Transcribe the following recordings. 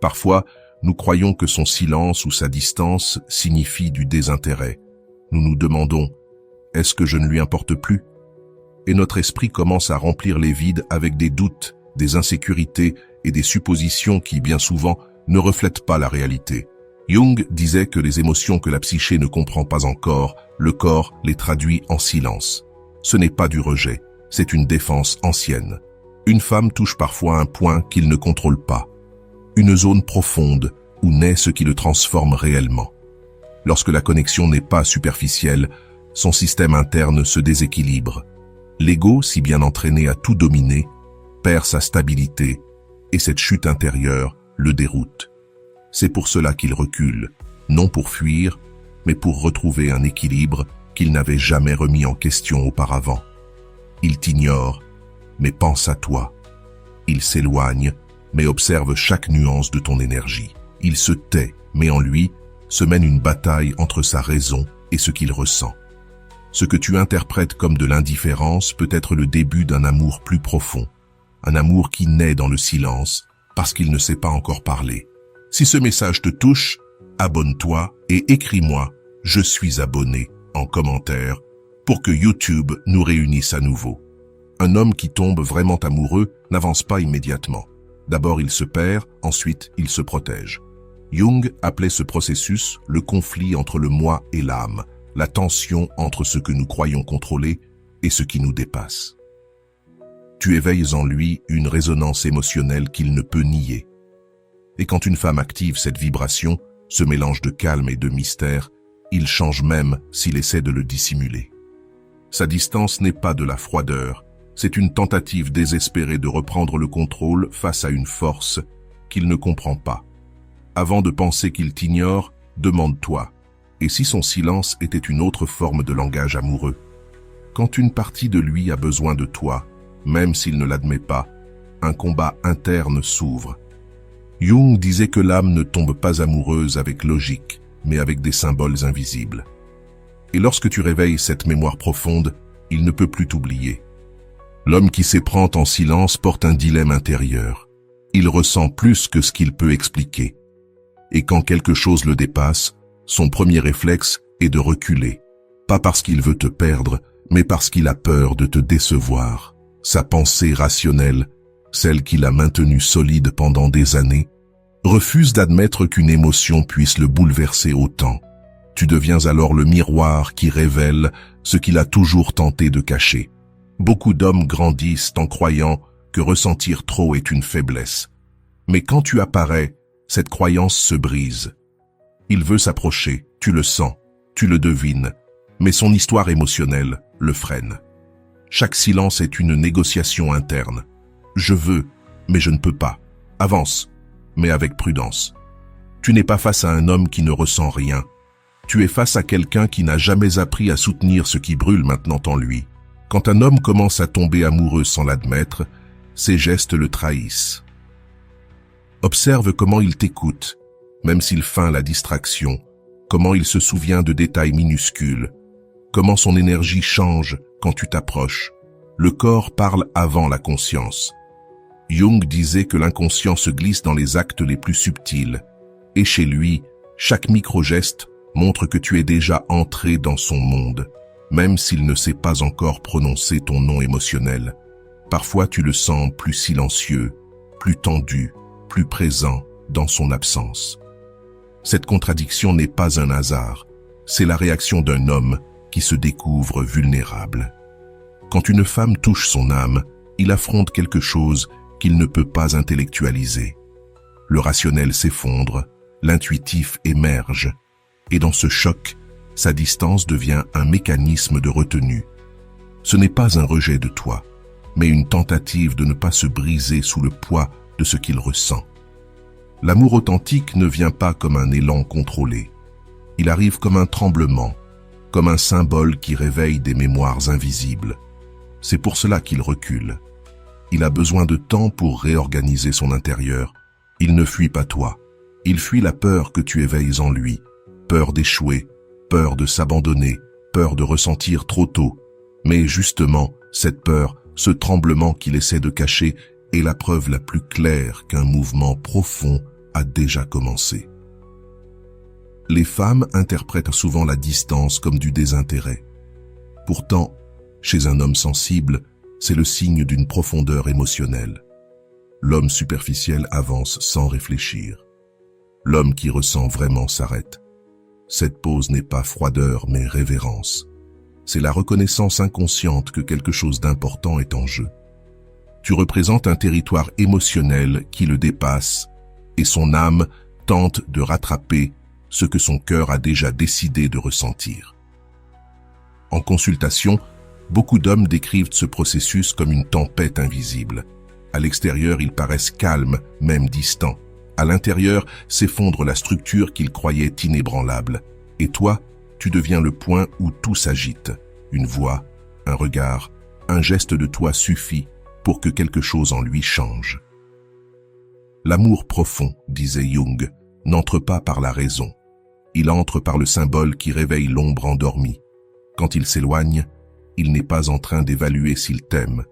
Parfois, nous croyons que son silence ou sa distance signifient du désintérêt. Nous nous demandons, est-ce que je ne lui importe plus? Et notre esprit commence à remplir les vides avec des doutes, des insécurités et des suppositions qui, bien souvent, ne reflètent pas la réalité. Jung disait que les émotions que la psyché ne comprend pas encore, le corps les traduit en silence. Ce n'est pas du rejet, c'est une défense ancienne. Une femme touche parfois un point qu'il ne contrôle pas, une zone profonde où naît ce qui le transforme réellement. Lorsque la connexion n'est pas superficielle, son système interne se déséquilibre. L'ego, si bien entraîné à tout dominer, perd sa stabilité et cette chute intérieure le déroute. C'est pour cela qu'il recule, non pour fuir, mais pour retrouver un équilibre qu'il n'avait jamais remis en question auparavant. Il t'ignore, mais pense à toi. Il s'éloigne, mais observe chaque nuance de ton énergie. Il se tait, mais en lui se mène une bataille entre sa raison et ce qu'il ressent. Ce que tu interprètes comme de l'indifférence peut être le début d'un amour plus profond, un amour qui naît dans le silence parce qu'il ne sait pas encore parler. Si ce message te touche, abonne-toi et écris-moi « Je suis abonné » en commentaire pour que YouTube nous réunisse à nouveau. Un homme qui tombe vraiment amoureux n'avance pas immédiatement. D'abord il se perd, ensuite il se protège. Jung appelait ce processus le conflit entre le moi et l'âme, la tension entre ce que nous croyons contrôler et ce qui nous dépasse. Tu éveilles en lui une résonance émotionnelle qu'il ne peut nier. Et quand une femme active cette vibration, ce mélange de calme et de mystère, il change même s'il essaie de le dissimuler. Sa distance n'est pas de la froideur, c'est une tentative désespérée de reprendre le contrôle face à une force qu'il ne comprend pas. Avant de penser qu'il t'ignore, demande-toi, et si son silence était une autre forme de langage amoureux? Quand une partie de lui a besoin de toi, même s'il ne l'admet pas, un combat interne s'ouvre. Jung disait que l'âme ne tombe pas amoureuse avec logique, mais avec des symboles invisibles. Et lorsque tu réveilles cette mémoire profonde, il ne peut plus t'oublier. L'homme qui s'éprend en silence porte un dilemme intérieur. Il ressent plus que ce qu'il peut expliquer. Et quand quelque chose le dépasse, son premier réflexe est de reculer. Pas parce qu'il veut te perdre, mais parce qu'il a peur de te décevoir. Sa pensée rationnelle, celle qui l'a maintenu solide pendant des années, refuse d'admettre qu'une émotion puisse le bouleverser autant. Tu deviens alors le miroir qui révèle ce qu'il a toujours tenté de cacher. Beaucoup d'hommes grandissent en croyant que ressentir trop est une faiblesse. Mais quand tu apparais, cette croyance se brise. Il veut s'approcher, tu le sens, tu le devines, mais son histoire émotionnelle le freine. Chaque silence est une négociation interne. Je veux, mais je ne peux pas. Avance, mais avec prudence. Tu n'es pas face à un homme qui ne ressent rien. Tu es face à quelqu'un qui n'a jamais appris à soutenir ce qui brûle maintenant en lui. Quand un homme commence à tomber amoureux sans l'admettre, ses gestes le trahissent. Observe comment il t'écoute, même s'il feint la distraction, comment il se souvient de détails minuscules, comment son énergie change quand tu t'approches. Le corps parle avant la conscience. Jung disait que l'inconscient se glisse dans les actes les plus subtils, et chez lui, chaque micro-geste montre que tu es déjà entré dans son monde, même s'il ne sait pas encore prononcer ton nom émotionnel. Parfois tu le sens plus silencieux, plus tendu, plus présent dans son absence. Cette contradiction n'est pas un hasard, c'est la réaction d'un homme qui se découvre vulnérable. Quand une femme touche son âme, il affronte quelque chose qu'il ne peut pas intellectualiser. Le rationnel s'effondre, l'intuitif émerge, et dans ce choc, sa distance devient un mécanisme de retenue. Ce n'est pas un rejet de toi, mais une tentative de ne pas se briser sous le poids de ce qu'il ressent. L'amour authentique ne vient pas comme un élan contrôlé. Il arrive comme un tremblement, comme un symbole qui réveille des mémoires invisibles. C'est pour cela qu'il recule. Il a besoin de temps pour réorganiser son intérieur. Il ne fuit pas toi. Il fuit la peur que tu éveilles en lui. Peur d'échouer, peur de s'abandonner, peur de ressentir trop tôt. Mais justement, cette peur, ce tremblement qu'il essaie de cacher, est la preuve la plus claire qu'un mouvement profond a déjà commencé. Les femmes interprètent souvent la distance comme du désintérêt. Pourtant, chez un homme sensible, c'est le signe d'une profondeur émotionnelle. L'homme superficiel avance sans réfléchir. L'homme qui ressent vraiment s'arrête. Cette pause n'est pas froideur, mais révérence. C'est la reconnaissance inconsciente que quelque chose d'important est en jeu. Tu représentes un territoire émotionnel qui le dépasse, et son âme tente de rattraper ce que son cœur a déjà décidé de ressentir. En consultation, beaucoup d'hommes décrivent ce processus comme une tempête invisible. À l'extérieur, ils paraissent calmes, même distants. À l'intérieur, s'effondre la structure qu'ils croyaient inébranlable. Et toi, tu deviens le point où tout s'agite. Une voix, un regard, un geste de toi suffit pour que quelque chose en lui change. L'amour profond, disait Jung, n'entre pas par la raison. Il entre par le symbole qui réveille l'ombre endormie. Quand il s'éloigne, il n'est pas en train d'évaluer s'il t'aime.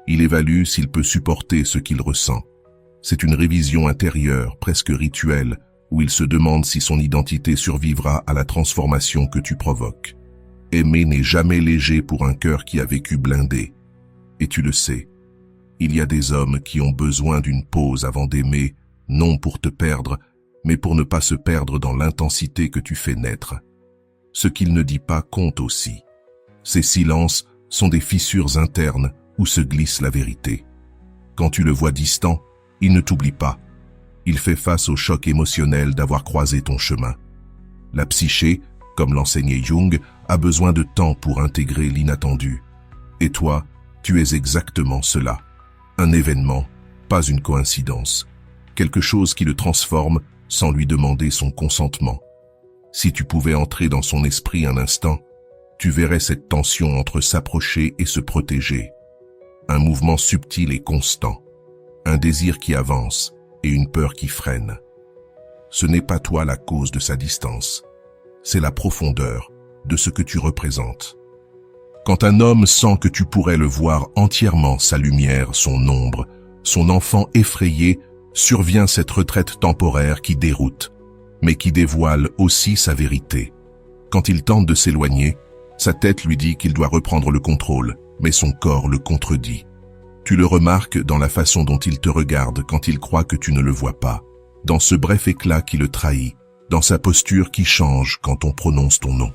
Il évalue s'il peut supporter ce qu'il ressent. C'est une révision intérieure, presque rituelle, où il se demande si son identité survivra à la transformation que tu provoques. Aimer n'est jamais léger pour un cœur qui a vécu blindé. Et tu le sais, il y a des hommes qui ont besoin d'une pause avant d'aimer, non pour te perdre, mais pour ne pas se perdre dans l'intensité que tu fais naître. Ce qu'il ne dit pas compte aussi. Ces silences sont des fissures internes où se glisse la vérité. Quand tu le vois distant, il ne t'oublie pas. Il fait face au choc émotionnel d'avoir croisé ton chemin. La psyché, comme l'enseignait Jung, a besoin de temps pour intégrer l'inattendu. Et toi, tu es exactement cela. Un événement, pas une coïncidence. Quelque chose qui le transforme sans lui demander son consentement. Si tu pouvais entrer dans son esprit un instant, tu verrais cette tension entre s'approcher et se protéger. Un mouvement subtil et constant. Un désir qui avance et une peur qui freine. Ce n'est pas toi la cause de sa distance. C'est la profondeur de ce que tu représentes. Quand un homme sent que tu pourrais le voir entièrement, sa lumière, son ombre, son enfant effrayé, survient cette retraite temporaire qui déroute, mais qui dévoile aussi sa vérité. Quand il tente de s'éloigner, sa tête lui dit qu'il doit reprendre le contrôle, mais son corps le contredit. Tu le remarques dans la façon dont il te regarde quand il croit que tu ne le vois pas, dans ce bref éclat qui le trahit, dans sa posture qui change quand on prononce ton nom.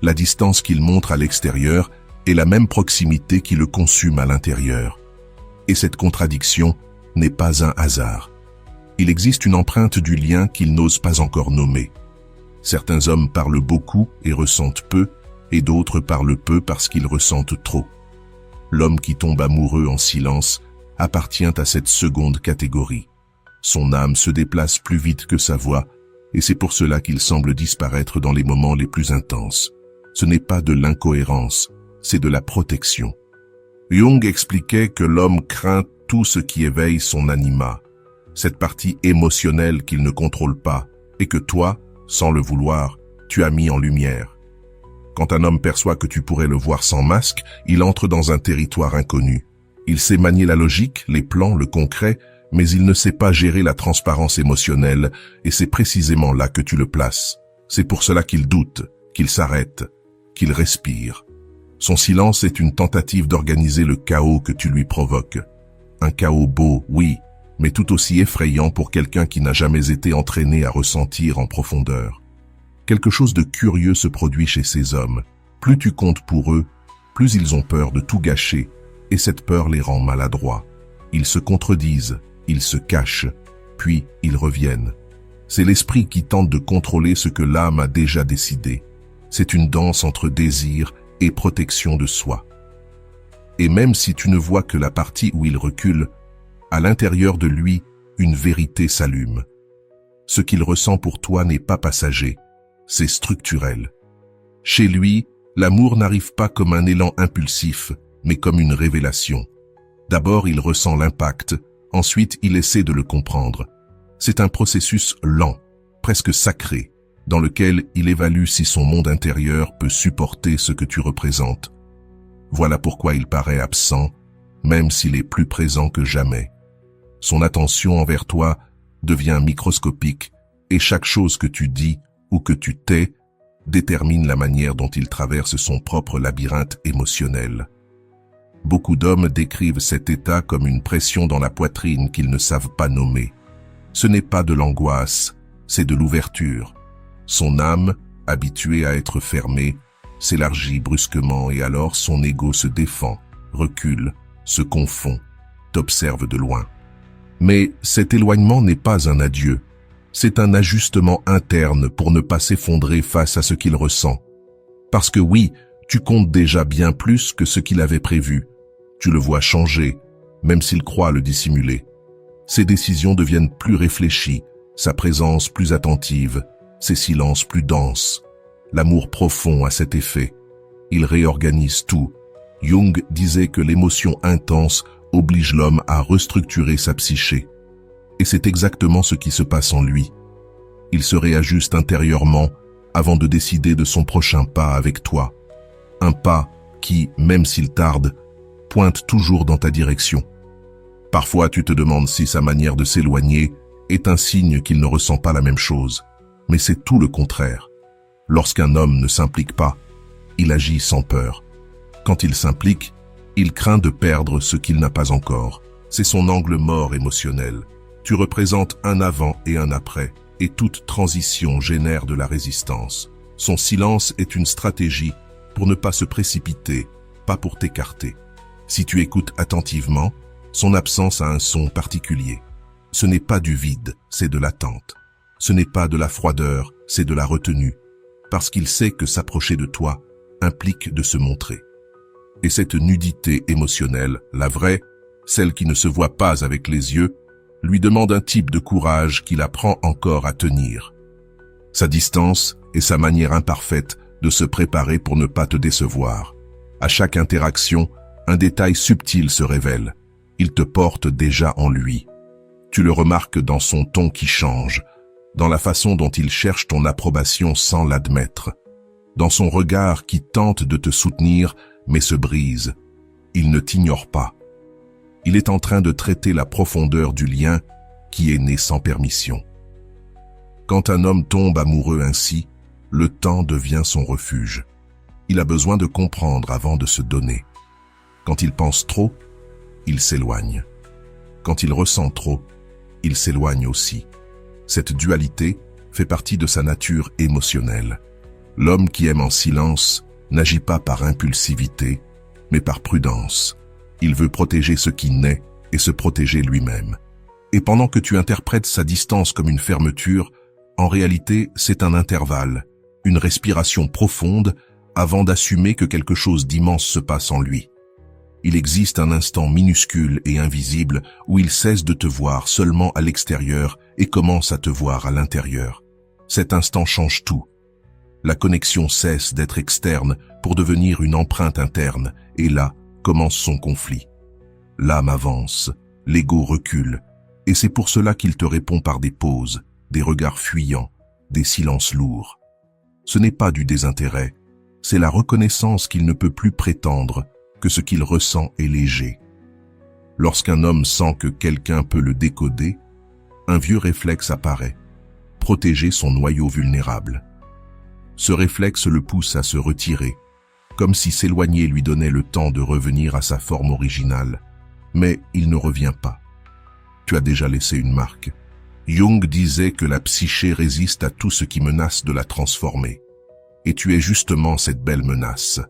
La distance qu'il montre à l'extérieur est la même proximité qui le consume à l'intérieur. Et cette contradiction n'est pas un hasard. Il existe une empreinte du lien qu'il n'ose pas encore nommer. Certains hommes parlent beaucoup et ressentent peu, et d'autres parlent peu parce qu'ils ressentent trop. L'homme qui tombe amoureux en silence appartient à cette seconde catégorie. Son âme se déplace plus vite que sa voix, et c'est pour cela qu'il semble disparaître dans les moments les plus intenses. Ce n'est pas de l'incohérence, c'est de la protection. Jung expliquait que l'homme craint tout ce qui éveille son anima, cette partie émotionnelle qu'il ne contrôle pas, et que toi, sans le vouloir, tu as mis en lumière. Quand un homme perçoit que tu pourrais le voir sans masque, il entre dans un territoire inconnu. Il sait manier la logique, les plans, le concret, mais il ne sait pas gérer la transparence émotionnelle, et c'est précisément là que tu le places. C'est pour cela qu'il doute, qu'il s'arrête, qu'il respire. Son silence est une tentative d'organiser le chaos que tu lui provoques. Un chaos beau, oui, mais tout aussi effrayant pour quelqu'un qui n'a jamais été entraîné à ressentir en profondeur. Quelque chose de curieux se produit chez ces hommes. Plus tu comptes pour eux, plus ils ont peur de tout gâcher, et cette peur les rend maladroits. Ils se contredisent, ils se cachent, puis ils reviennent. C'est l'esprit qui tente de contrôler ce que l'âme a déjà décidé. C'est une danse entre désir et protection de soi. Et même si tu ne vois que la partie où il recule, à l'intérieur de lui, une vérité s'allume. Ce qu'il ressent pour toi n'est pas passager, c'est structurel. Chez lui, l'amour n'arrive pas comme un élan impulsif, mais comme une révélation. D'abord, il ressent l'impact, ensuite il essaie de le comprendre. C'est un processus lent, presque sacré, dans lequel il évalue si son monde intérieur peut supporter ce que tu représentes. Voilà pourquoi il paraît absent, même s'il est plus présent que jamais. Son attention envers toi devient microscopique et chaque chose que tu dis ou que tu tais détermine la manière dont il traverse son propre labyrinthe émotionnel. Beaucoup d'hommes décrivent cet état comme une pression dans la poitrine qu'ils ne savent pas nommer. Ce n'est pas de l'angoisse, c'est de l'ouverture. Son âme, habituée à être fermée, s'élargit brusquement et alors son ego se défend, recule, se confond, t'observe de loin. Mais cet éloignement n'est pas un adieu, c'est un ajustement interne pour ne pas s'effondrer face à ce qu'il ressent. Parce que oui, tu comptes déjà bien plus que ce qu'il avait prévu. Tu le vois changer, même s'il croit le dissimuler. Ses décisions deviennent plus réfléchies, sa présence plus attentive, ses silences plus denses. L'amour profond a cet effet. Il réorganise tout. Jung disait que l'émotion intense oblige l'homme à restructurer sa psyché. Et c'est exactement ce qui se passe en lui. Il se réajuste intérieurement avant de décider de son prochain pas avec toi. Un pas qui, même s'il tarde, pointe toujours dans ta direction. Parfois, tu te demandes si sa manière de s'éloigner est un signe qu'il ne ressent pas la même chose. Mais c'est tout le contraire. Lorsqu'un homme ne s'implique pas, il agit sans peur. Quand il s'implique, il craint de perdre ce qu'il n'a pas encore. C'est son angle mort émotionnel. Tu représentes un avant et un après, et toute transition génère de la résistance. Son silence est une stratégie pour ne pas se précipiter, pas pour t'écarter. Si tu écoutes attentivement, son absence a un son particulier. Ce n'est pas du vide, c'est de l'attente. Ce n'est pas de la froideur, c'est de la retenue. Parce qu'il sait que s'approcher de toi implique de se montrer. Et cette nudité émotionnelle, la vraie, celle qui ne se voit pas avec les yeux, lui demande un type de courage qu'il apprend encore à tenir. Sa distance et sa manière imparfaite de se préparer pour ne pas te décevoir. À chaque interaction, un détail subtil se révèle. Il te porte déjà en lui. Tu le remarques dans son ton qui change, dans la façon dont il cherche ton approbation sans l'admettre, dans son regard qui tente de te soutenir mais se brise. Il ne t'ignore pas. Il est en train de traiter la profondeur du lien qui est né sans permission. Quand un homme tombe amoureux ainsi, le temps devient son refuge. Il a besoin de comprendre avant de se donner. Quand il pense trop, il s'éloigne. Quand il ressent trop, il s'éloigne aussi. Cette dualité fait partie de sa nature émotionnelle. L'homme qui aime en silence n'agit pas par impulsivité, mais par prudence. Il veut protéger ce qui naît et se protéger lui-même. Et pendant que tu interprètes sa distance comme une fermeture, en réalité, c'est un intervalle, une respiration profonde avant d'assumer que quelque chose d'immense se passe en lui. Il existe un instant minuscule et invisible où il cesse de te voir seulement à l'extérieur et commence à te voir à l'intérieur. Cet instant change tout. La connexion cesse d'être externe pour devenir une empreinte interne, et là commence son conflit. L'âme avance, l'ego recule, et c'est pour cela qu'il te répond par des pauses, des regards fuyants, des silences lourds. Ce n'est pas du désintérêt, c'est la reconnaissance qu'il ne peut plus prétendre que ce qu'il ressent est léger. Lorsqu'un homme sent que quelqu'un peut le décoder, un vieux réflexe apparaît, protéger son noyau vulnérable. Ce réflexe le pousse à se retirer, comme si s'éloigner lui donnait le temps de revenir à sa forme originale. Mais il ne revient pas. Tu as déjà laissé une marque. Jung disait que la psyché résiste à tout ce qui menace de la transformer. Et tu es justement cette belle menace,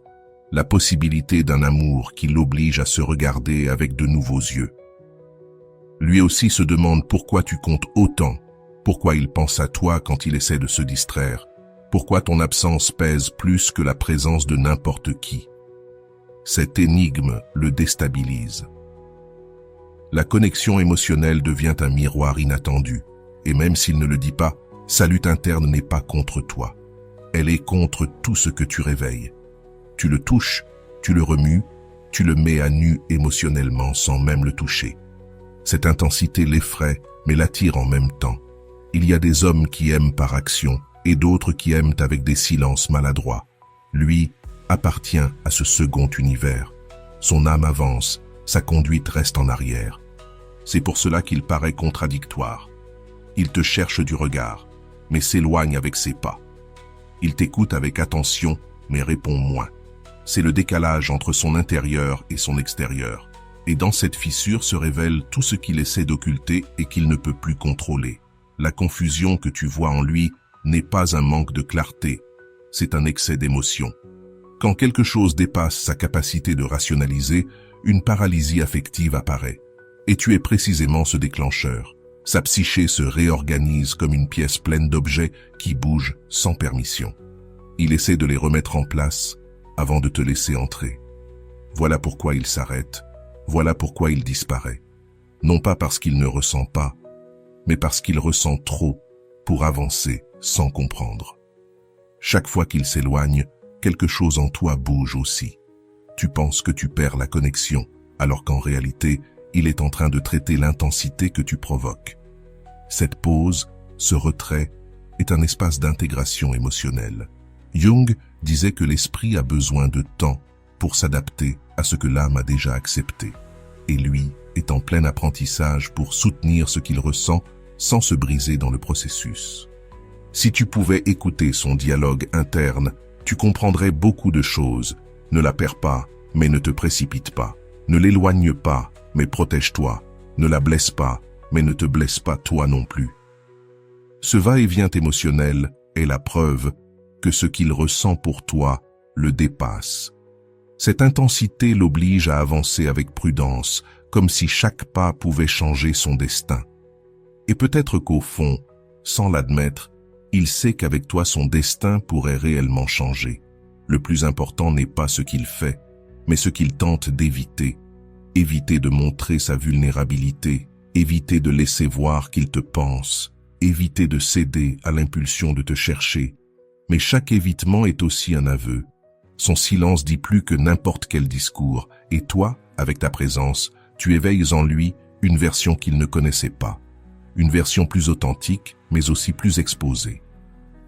la possibilité d'un amour qui l'oblige à se regarder avec de nouveaux yeux. Lui aussi se demande pourquoi tu comptes autant, pourquoi il pense à toi quand il essaie de se distraire, pourquoi ton absence pèse plus que la présence de n'importe qui. Cette énigme le déstabilise. La connexion émotionnelle devient un miroir inattendu, et même s'il ne le dit pas, sa lutte interne n'est pas contre toi. Elle est contre tout ce que tu réveilles. Tu le touches, tu le remues, tu le mets à nu émotionnellement sans même le toucher. Cette intensité l'effraie, mais l'attire en même temps. Il y a des hommes qui aiment par action et d'autres qui aiment avec des silences maladroits. Lui appartient à ce second univers. Son âme avance, sa conduite reste en arrière. C'est pour cela qu'il paraît contradictoire. Il te cherche du regard, mais s'éloigne avec ses pas. Il t'écoute avec attention, mais répond moins. C'est le décalage entre son intérieur et son extérieur. Et dans cette fissure se révèle tout ce qu'il essaie d'occulter et qu'il ne peut plus contrôler. La confusion que tu vois en lui n'est pas un manque de clarté, c'est un excès d'émotion. Quand quelque chose dépasse sa capacité de rationaliser, une paralysie affective apparaît. Et tu es précisément ce déclencheur. Sa psyché se réorganise comme une pièce pleine d'objets qui bougent sans permission. Il essaie de les remettre en place avant de te laisser entrer. Voilà pourquoi il s'arrête, voilà pourquoi il disparaît. Non pas parce qu'il ne ressent pas, mais parce qu'il ressent trop pour avancer sans comprendre. Chaque fois qu'il s'éloigne, quelque chose en toi bouge aussi. Tu penses que tu perds la connexion, alors qu'en réalité, il est en train de traiter l'intensité que tu provoques. Cette pause, ce retrait, est un espace d'intégration émotionnelle. Jung disait que l'esprit a besoin de temps pour s'adapter à ce que l'âme a déjà accepté. Et lui est en plein apprentissage pour soutenir ce qu'il ressent sans se briser dans le processus. Si tu pouvais écouter son dialogue interne, tu comprendrais beaucoup de choses. Ne la perds pas, mais ne te précipite pas. Ne l'éloigne pas, mais protège-toi. Ne la blesse pas, mais ne te blesse pas toi non plus. Ce va-et-vient émotionnel est la preuve que ce qu'il ressent pour toi le dépasse. Cette intensité l'oblige à avancer avec prudence, comme si chaque pas pouvait changer son destin. Et peut-être qu'au fond, sans l'admettre, il sait qu'avec toi son destin pourrait réellement changer. Le plus important n'est pas ce qu'il fait, mais ce qu'il tente d'éviter. Éviter de montrer sa vulnérabilité, éviter de laisser voir qu'il te pense, éviter de céder à l'impulsion de te chercher. Mais chaque évitement est aussi un aveu. Son silence dit plus que n'importe quel discours, et toi, avec ta présence, tu éveilles en lui une version qu'il ne connaissait pas. Une version plus authentique, mais aussi plus exposée.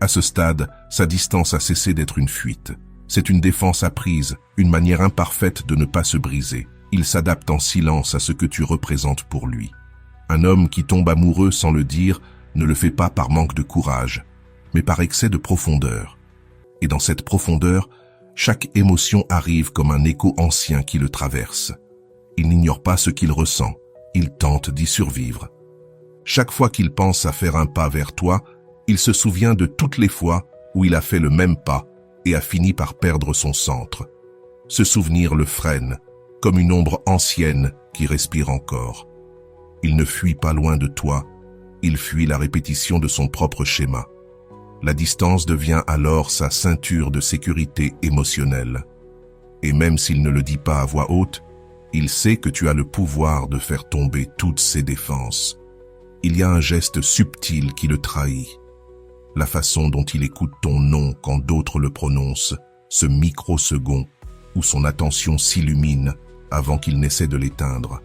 À ce stade, sa distance a cessé d'être une fuite. C'est une défense apprise, une manière imparfaite de ne pas se briser. Il s'adapte en silence à ce que tu représentes pour lui. Un homme qui tombe amoureux sans le dire ne le fait pas par manque de courage, mais par excès de profondeur. Et dans cette profondeur, chaque émotion arrive comme un écho ancien qui le traverse. Il n'ignore pas ce qu'il ressent, il tente d'y survivre. Chaque fois qu'il pense à faire un pas vers toi, il se souvient de toutes les fois où il a fait le même pas et a fini par perdre son centre. Ce souvenir le freine, comme une ombre ancienne qui respire encore. Il ne fuit pas loin de toi, il fuit la répétition de son propre schéma. La distance devient alors sa ceinture de sécurité émotionnelle. Et même s'il ne le dit pas à voix haute, il sait que tu as le pouvoir de faire tomber toutes ses défenses. Il y a un geste subtil qui le trahit. La façon dont il écoute ton nom quand d'autres le prononcent, ce microsecond où son attention s'illumine avant qu'il n'essaie de l'éteindre.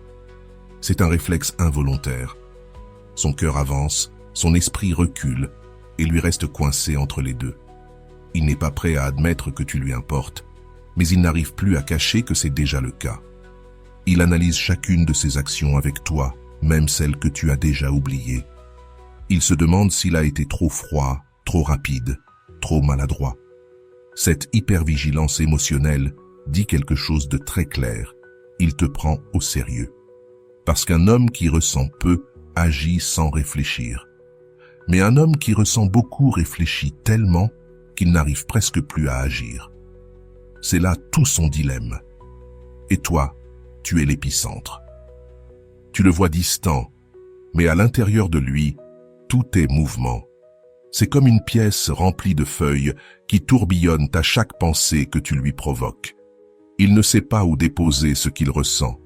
C'est un réflexe involontaire. Son cœur avance, son esprit recule et lui reste coincé entre les deux. Il n'est pas prêt à admettre que tu lui importes, mais il n'arrive plus à cacher que c'est déjà le cas. Il analyse chacune de ses actions avec toi, même celles que tu as déjà oubliées. Il se demande s'il a été trop froid, trop rapide, trop maladroit. Cette hypervigilance émotionnelle dit quelque chose de très clair. Il te prend au sérieux. Parce qu'un homme qui ressent peu agit sans réfléchir. Mais un homme qui ressent beaucoup réfléchit tellement qu'il n'arrive presque plus à agir. C'est là tout son dilemme. Et toi, tu es l'épicentre. Tu le vois distant, mais à l'intérieur de lui, tout est mouvement. C'est comme une pièce remplie de feuilles qui tourbillonnent à chaque pensée que tu lui provoques. Il ne sait pas où déposer ce qu'il ressent.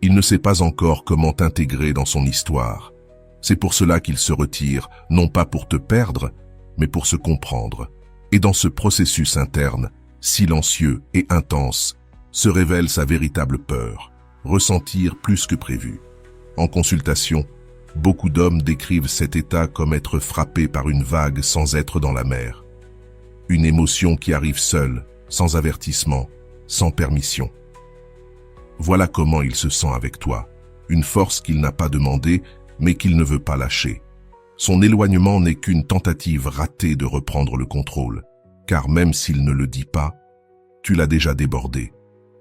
Il ne sait pas encore comment t'intégrer dans son histoire. C'est pour cela qu'il se retire, non pas pour te perdre, mais pour se comprendre. Et dans ce processus interne, silencieux et intense, se révèle sa véritable peur, ressentir plus que prévu. En consultation, beaucoup d'hommes décrivent cet état comme être frappé par une vague sans être dans la mer. Une émotion qui arrive seule, sans avertissement, sans permission. Voilà comment il se sent avec toi, une force qu'il n'a pas demandée, mais qu'il ne veut pas lâcher. Son éloignement n'est qu'une tentative ratée de reprendre le contrôle, car même s'il ne le dit pas, tu l'as déjà débordé.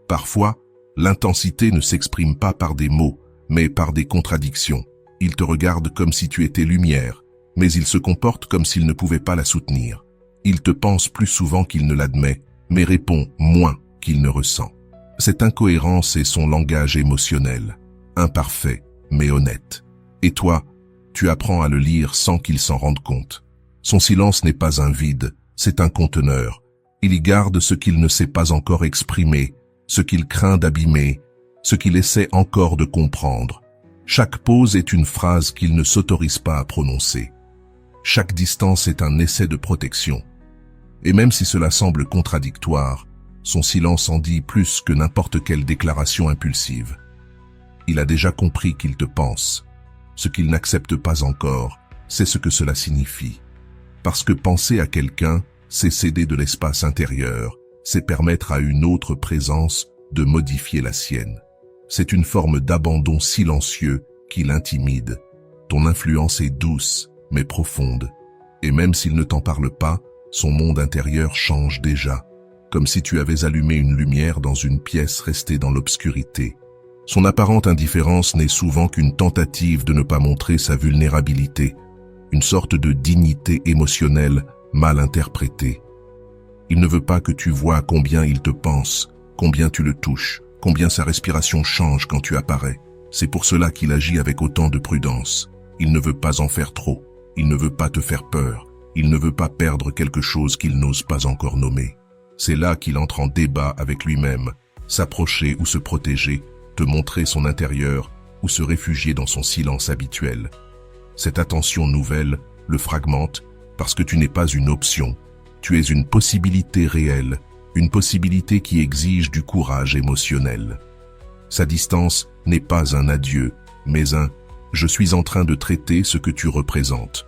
Parfois, l'intensité ne s'exprime pas par des mots, mais par des contradictions. Il te regarde comme si tu étais lumière, mais il se comporte comme s'il ne pouvait pas la soutenir. Il te pense plus souvent qu'il ne l'admet, mais répond moins qu'il ne ressent. Cette incohérence est son langage émotionnel, imparfait, mais honnête. Et toi, tu apprends à le lire sans qu'il s'en rende compte. Son silence n'est pas un vide, c'est un conteneur. Il y garde ce qu'il ne sait pas encore exprimer, ce qu'il craint d'abîmer, ce qu'il essaie encore de comprendre. Chaque pause est une phrase qu'il ne s'autorise pas à prononcer. Chaque distance est un essai de protection. Et même si cela semble contradictoire, son silence en dit plus que n'importe quelle déclaration impulsive. Il a déjà compris qu'il te pense. Ce qu'il n'accepte pas encore, c'est ce que cela signifie. Parce que penser à quelqu'un, c'est céder de l'espace intérieur, c'est permettre à une autre présence de modifier la sienne. C'est une forme d'abandon silencieux qui l'intimide. Ton influence est douce, mais profonde. Et même s'il ne t'en parle pas, son monde intérieur change déjà, comme si tu avais allumé une lumière dans une pièce restée dans l'obscurité. Son apparente indifférence n'est souvent qu'une tentative de ne pas montrer sa vulnérabilité, une sorte de dignité émotionnelle mal interprétée. Il ne veut pas que tu vois combien il te pense, combien tu le touches, combien sa respiration change quand tu apparais. C'est pour cela qu'il agit avec autant de prudence. Il ne veut pas en faire trop, il ne veut pas te faire peur, il ne veut pas perdre quelque chose qu'il n'ose pas encore nommer. C'est là qu'il entre en débat avec lui-même, s'approcher ou se protéger, te montrer son intérieur ou se réfugier dans son silence habituel. Cette attention nouvelle le fragmente parce que tu n'es pas une option, tu es une possibilité réelle, une possibilité qui exige du courage émotionnel. Sa distance n'est pas un adieu, mais un « je suis en train de traiter ce que tu représentes ».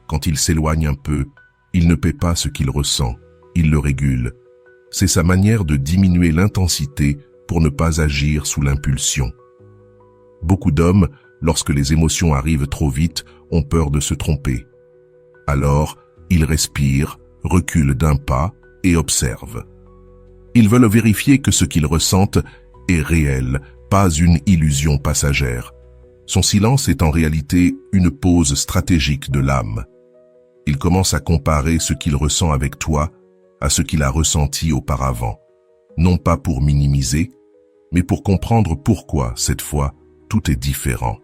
Quand il s'éloigne un peu, il ne paie pas ce qu'il ressent, il le régule. C'est sa manière de diminuer l'intensité pour ne pas agir sous l'impulsion. Beaucoup d'hommes, lorsque les émotions arrivent trop vite, ont peur de se tromper. Alors, ils respirent, reculent d'un pas et observent. Ils veulent vérifier que ce qu'ils ressentent est réel, pas une illusion passagère. Son silence est en réalité une pause stratégique de l'âme. Il commence à comparer ce qu'il ressent avec toi à ce qu'il a ressenti auparavant, non pas pour minimiser, mais pour comprendre pourquoi, cette fois, tout est différent.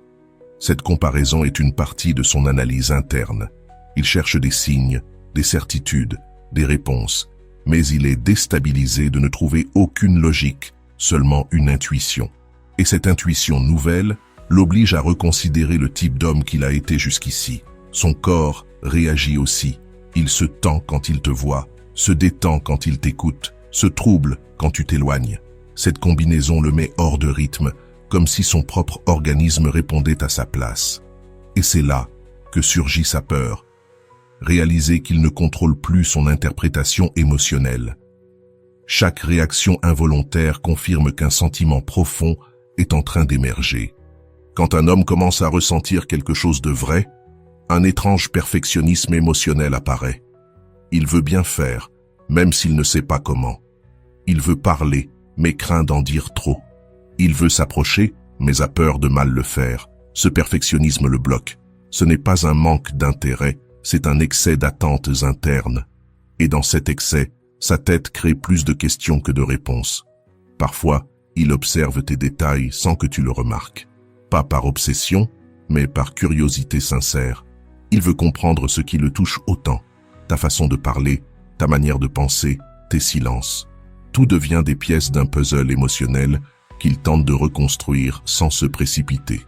Cette comparaison est une partie de son analyse interne. Il cherche des signes, des certitudes, des réponses, mais il est déstabilisé de ne trouver aucune logique, seulement une intuition. Et cette intuition nouvelle l'oblige à reconsidérer le type d'homme qu'il a été jusqu'ici. Son corps réagit aussi. Il se tend quand il te voit, se détend quand il t'écoute, se trouble quand tu t'éloignes. Cette combinaison le met hors de rythme, comme si son propre organisme répondait à sa place. Et c'est là que surgit sa peur. Réaliser qu'il ne contrôle plus son interprétation émotionnelle. Chaque réaction involontaire confirme qu'un sentiment profond est en train d'émerger. Quand un homme commence à ressentir quelque chose de vrai, un étrange perfectionnisme émotionnel apparaît. Il veut bien faire, même s'il ne sait pas comment. Il veut parler, mais craint d'en dire trop. Il veut s'approcher, mais a peur de mal le faire. Ce perfectionnisme le bloque. Ce n'est pas un manque d'intérêt, c'est un excès d'attentes internes. Et dans cet excès, sa tête crée plus de questions que de réponses. Parfois, il observe tes détails sans que tu le remarques. Pas par obsession, mais par curiosité sincère. Il veut comprendre ce qui le touche autant. Ta façon de parler, ta manière de penser, tes silences. Tout devient des pièces d'un puzzle émotionnel qu'il tente de reconstruire sans se précipiter.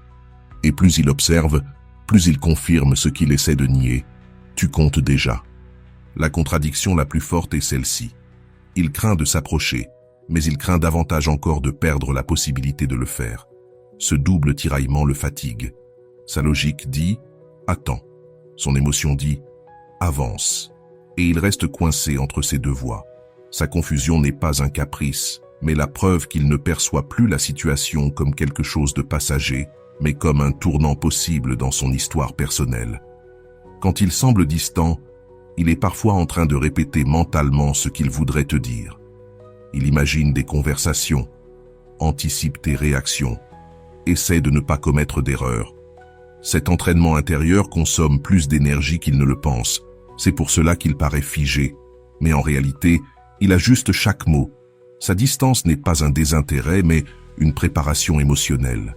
Et plus il observe, plus il confirme ce qu'il essaie de nier. Tu comptes déjà. La contradiction la plus forte est celle-ci. Il craint de s'approcher, mais il craint davantage encore de perdre la possibilité de le faire. Ce double tiraillement le fatigue. Sa logique dit « attends ». Son émotion dit « avance ». Et il reste coincé entre ces deux voies. Sa confusion n'est pas un caprice, mais la preuve qu'il ne perçoit plus la situation comme quelque chose de passager, mais comme un tournant possible dans son histoire personnelle. Quand il semble distant, il est parfois en train de répéter mentalement ce qu'il voudrait te dire. Il imagine des conversations, anticipe tes réactions, essaie de ne pas commettre d'erreurs. Cet entraînement intérieur consomme plus d'énergie qu'il ne le pense. C'est pour cela qu'il paraît figé. Mais en réalité, il ajuste chaque mot. Sa distance n'est pas un désintérêt, mais une préparation émotionnelle.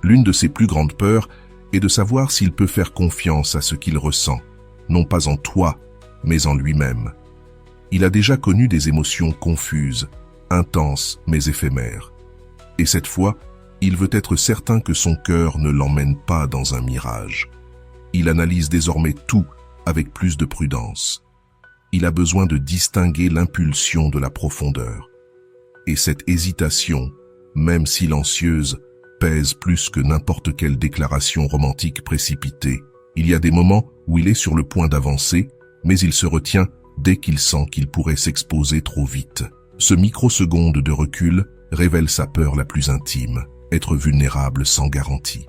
L'une de ses plus grandes peurs est de savoir s'il peut faire confiance à ce qu'il ressent, non pas en toi, mais en lui-même. Il a déjà connu des émotions confuses, intenses mais éphémères. Et cette fois, il veut être certain que son cœur ne l'emmène pas dans un mirage. Il analyse désormais tout avec plus de prudence. Il a besoin de distinguer l'impulsion de la profondeur. Et cette hésitation, même silencieuse, pèse plus que n'importe quelle déclaration romantique précipitée. Il y a des moments où il est sur le point d'avancer, mais il se retient dès qu'il sent qu'il pourrait s'exposer trop vite. Ce microseconde de recul révèle sa peur la plus intime, être vulnérable sans garantie.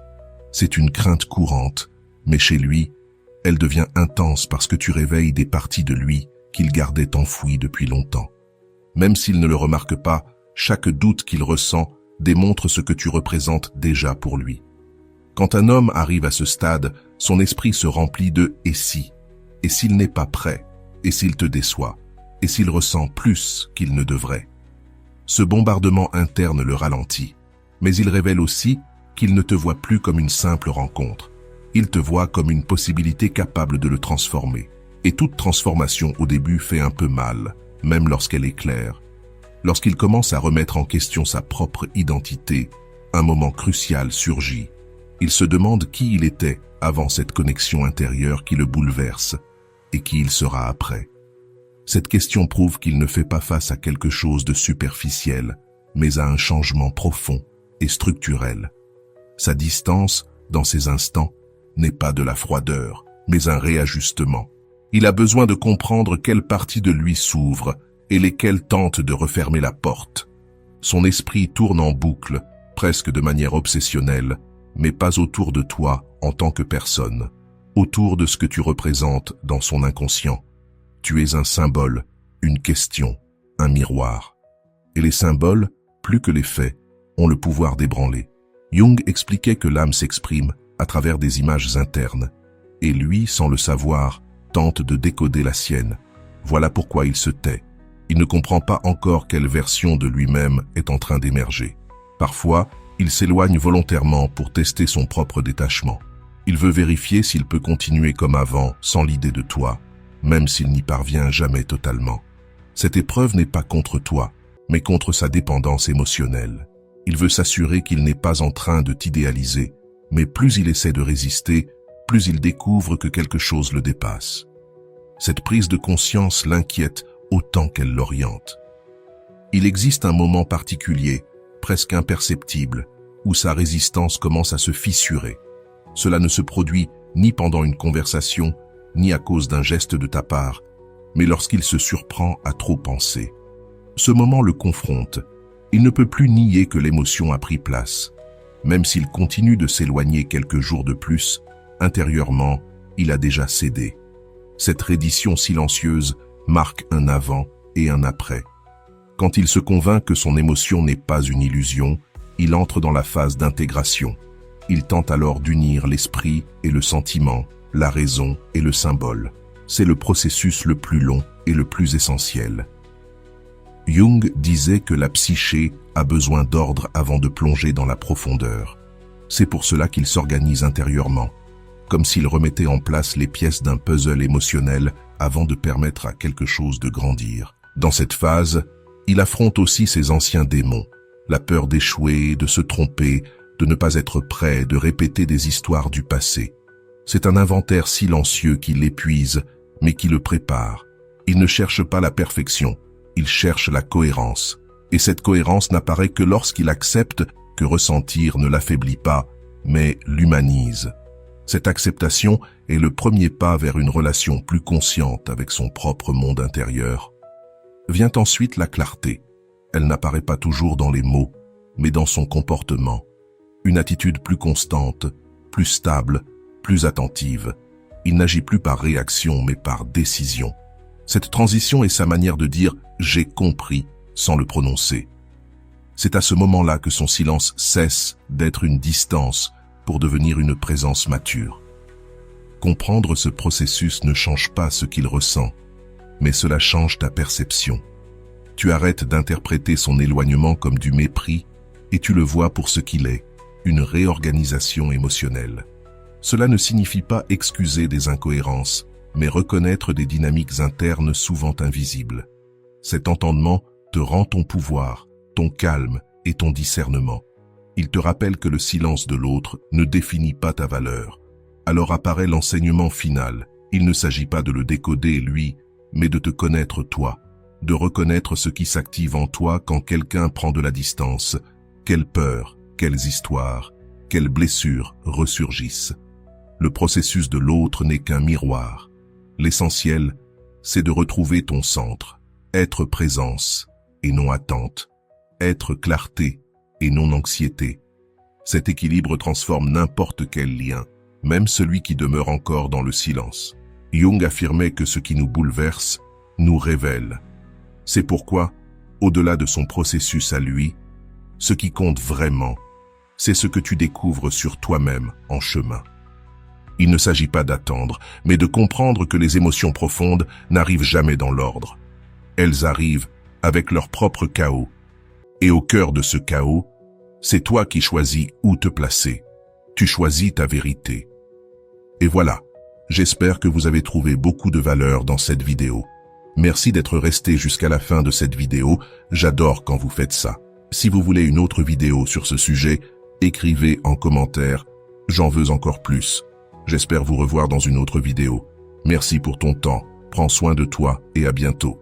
C'est une crainte courante, mais chez lui, elle devient intense parce que tu réveilles des parties de lui qu'il gardait enfouies depuis longtemps. Même s'il ne le remarque pas, chaque doute qu'il ressent démontre ce que tu représentes déjà pour lui. Quand un homme arrive à ce stade, son esprit se remplit de « et si ». Et s'il n'est pas prêt, et s'il te déçoit, et s'il ressent plus qu'il ne devrait. Ce bombardement interne le ralentit, mais il révèle aussi qu'il ne te voit plus comme une simple rencontre. Il te voit comme une possibilité capable de le transformer. Et toute transformation au début fait un peu mal, même lorsqu'elle est claire. Lorsqu'il commence à remettre en question sa propre identité, un moment crucial surgit. Il se demande qui il était avant cette connexion intérieure qui le bouleverse, et qui il sera après. Cette question prouve qu'il ne fait pas face à quelque chose de superficiel, mais à un changement profond et structurel. Sa distance, dans ces instants, n'est pas de la froideur, mais un réajustement. Il a besoin de comprendre quelle partie de lui s'ouvre et lesquelles tentent de refermer la porte. Son esprit tourne en boucle, presque de manière obsessionnelle, mais pas autour de toi en tant que personne, autour de ce que tu représentes dans son inconscient. Tu es un symbole, une question, un miroir. Et les symboles, plus que les faits, ont le pouvoir d'ébranler. Jung expliquait que l'âme s'exprime à travers des images internes, et lui, sans le savoir, tente de décoder la sienne. Voilà pourquoi il se tait. Il ne comprend pas encore quelle version de lui-même est en train d'émerger. Parfois, il s'éloigne volontairement pour tester son propre détachement. Il veut vérifier s'il peut continuer comme avant, sans l'idée de toi, même s'il n'y parvient jamais totalement. Cette épreuve n'est pas contre toi, mais contre sa dépendance émotionnelle. Il veut s'assurer qu'il n'est pas en train de t'idéaliser, mais plus il essaie de résister, plus il découvre que quelque chose le dépasse. Cette prise de conscience l'inquiète autant qu'elle l'oriente. Il existe un moment particulier, presque imperceptible, où sa résistance commence à se fissurer. Cela ne se produit ni pendant une conversation, ni à cause d'un geste de ta part, mais lorsqu'il se surprend à trop penser. Ce moment le confronte. Il ne peut plus nier que l'émotion a pris place. Même s'il continue de s'éloigner quelques jours de plus, intérieurement, il a déjà cédé. Cette reddition silencieuse marque un avant et un après. Quand il se convainc que son émotion n'est pas une illusion, il entre dans la phase d'intégration. Il tente alors d'unir l'esprit et le sentiment, la raison et le symbole. C'est le processus le plus long et le plus essentiel. Jung disait que la psyché a besoin d'ordre avant de plonger dans la profondeur. C'est pour cela qu'il s'organise intérieurement, comme s'il remettait en place les pièces d'un puzzle émotionnel avant de permettre à quelque chose de grandir. Dans cette phase, il affronte aussi ses anciens démons, la peur d'échouer, de se tromper, de ne pas être prêt, de répéter des histoires du passé. C'est un inventaire silencieux qui l'épuise, mais qui le prépare. Il ne cherche pas la perfection, il cherche la cohérence. Et cette cohérence n'apparaît que lorsqu'il accepte que ressentir ne l'affaiblit pas, mais l'humanise. Cette acceptation est le premier pas vers une relation plus consciente avec son propre monde intérieur. Vient ensuite la clarté. Elle n'apparaît pas toujours dans les mots, mais dans son comportement. Une attitude plus constante, plus stable, plus attentive. Il n'agit plus par réaction, mais par décision. Cette transition est sa manière de dire « j'ai compris » sans le prononcer. C'est à ce moment-là que son silence cesse d'être une distance pour devenir une présence mature. Comprendre ce processus ne change pas ce qu'il ressent, mais cela change ta perception. Tu arrêtes d'interpréter son éloignement comme du mépris et tu le vois pour ce qu'il est, une réorganisation émotionnelle. Cela ne signifie pas excuser des incohérences, mais reconnaître des dynamiques internes souvent invisibles. Cet entendement te rend ton pouvoir, ton calme et ton discernement. Il te rappelle que le silence de l'autre ne définit pas ta valeur. Alors apparaît l'enseignement final. Il ne s'agit pas de le décoder, lui, mais de te connaître toi, de reconnaître ce qui s'active en toi quand quelqu'un prend de la distance. Quelles peurs, quelles histoires, quelles blessures ressurgissent. Le processus de l'autre n'est qu'un miroir. L'essentiel, c'est de retrouver ton centre, être présence et non attente, être clarté et non anxiété. Cet équilibre transforme n'importe quel lien, même celui qui demeure encore dans le silence. Jung affirmait que ce qui nous bouleverse nous révèle. C'est pourquoi, au-delà de son processus à lui, ce qui compte vraiment, c'est ce que tu découvres sur toi-même en chemin. Il ne s'agit pas d'attendre, mais de comprendre que les émotions profondes n'arrivent jamais dans l'ordre. Elles arrivent avec leur propre chaos. Et au cœur de ce chaos, c'est toi qui choisis où te placer. Tu choisis ta vérité. Et voilà, j'espère que vous avez trouvé beaucoup de valeur dans cette vidéo. Merci d'être resté jusqu'à la fin de cette vidéo, j'adore quand vous faites ça. Si vous voulez une autre vidéo sur ce sujet, écrivez en commentaire, j'en veux encore plus. J'espère vous revoir dans une autre vidéo. Merci pour ton temps, prends soin de toi et à bientôt.